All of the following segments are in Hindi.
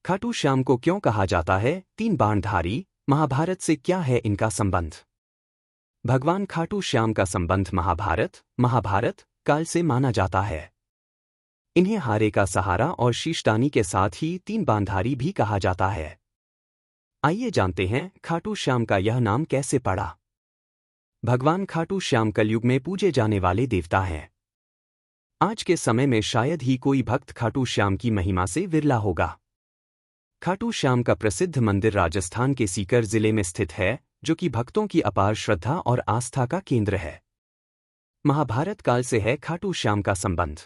खाटू श्याम को क्यों कहा जाता है तीन बाणधारी? महाभारत से क्या है इनका संबंध? भगवान खाटू श्याम का संबंध महाभारत काल से माना जाता है। इन्हें हारे का सहारा और शीशदानी के साथ ही तीन बाणधारी भी कहा जाता है। आइए जानते हैं खाटू श्याम का यह नाम कैसे पड़ा। भगवान खाटू श्याम कलयुग में पूजे जाने वाले देवता हैं। आज के समय में शायद ही कोई भक्त खाटू श्याम की महिमा से विरला होगा। खाटू श्याम का प्रसिद्ध मंदिर राजस्थान के सीकर जिले में स्थित है, जो कि भक्तों की अपार श्रद्धा और आस्था का केंद्र है। महाभारत काल से है खाटू श्याम का संबंध।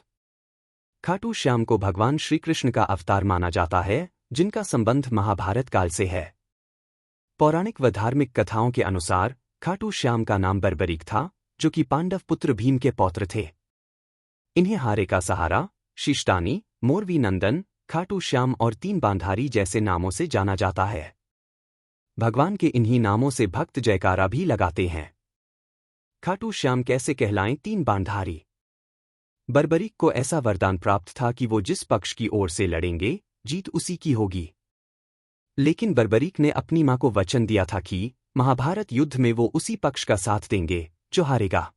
खाटू श्याम को भगवान श्री कृष्ण का अवतार माना जाता है, जिनका संबंध महाभारत काल से है। पौराणिक व धार्मिक कथाओं के अनुसार खाटू श्याम का नाम बर्बरीक था, जो कि पांडव पुत्र भीम के पौत्र थे। इन्हें हारे का सहारा, शीशदानी, मोरवी नंदन, खाटू श्याम और तीन बाणधारी जैसे नामों से जाना जाता है। भगवान के इन्हीं नामों से भक्त जयकारा भी लगाते हैं। खाटू श्याम कैसे कहलाएं तीन बाणधारी? बर्बरीक को ऐसा वरदान प्राप्त था कि वो जिस पक्ष की ओर से लड़ेंगे, जीत उसी की होगी। लेकिन बर्बरीक ने अपनी मां को वचन दिया था कि महाभारत युद्ध में वो उसी पक्ष का साथ देंगे जो हारेगा।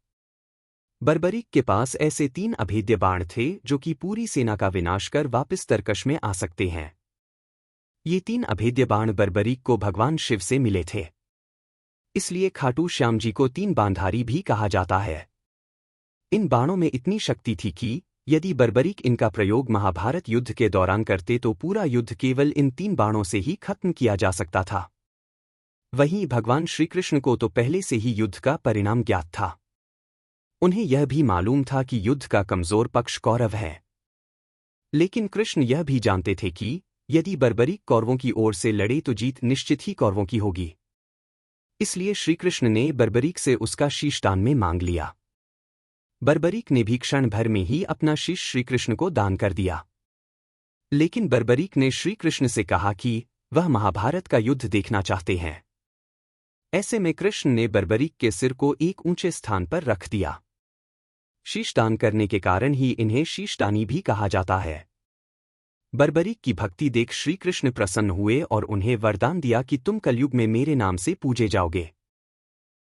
बर्बरीक के पास ऐसे तीन अभेद्य बाण थे जो कि पूरी सेना का विनाश कर वापस तरकश में आ सकते हैं। ये तीन अभेद्य बाण बर्बरीक को भगवान शिव से मिले थे। इसलिए खाटू श्याम जी को तीन बाणधारी भी कहा जाता है। इन बाणों में इतनी शक्ति थी कि यदि बर्बरीक इनका प्रयोग महाभारत युद्ध के दौरान करते तो पूरा युद्ध केवल इन तीन बाणों से ही खत्म किया जा सकता था। वहीं भगवान श्री कृष्ण को तो पहले से ही युद्ध का परिणाम ज्ञात था। उन्हें यह भी मालूम था कि युद्ध का कमजोर पक्ष कौरव है। लेकिन कृष्ण यह भी जानते थे कि यदि बर्बरीक कौरवों की ओर से लड़े तो जीत निश्चित ही कौरवों की होगी। इसलिए श्री कृष्ण ने बर्बरीक से उसका शीशदान में मांग लिया। बर्बरीक ने भी क्षण भर में ही अपना शीश श्री कृष्ण को दान कर दिया। लेकिन बर्बरीक ने श्री कृष्ण से कहा कि वह महाभारत का युद्ध देखना चाहते हैं। ऐसे में कृष्ण ने बर्बरीक के सिर को एक ऊंचे स्थान पर रख दिया। शीशदान करने के कारण ही इन्हें शीशदानी भी कहा जाता है। बर्बरीक की भक्ति देख श्री कृष्ण प्रसन्न हुए और उन्हें वरदान दिया कि तुम कलयुग में मेरे नाम से पूजे जाओगे।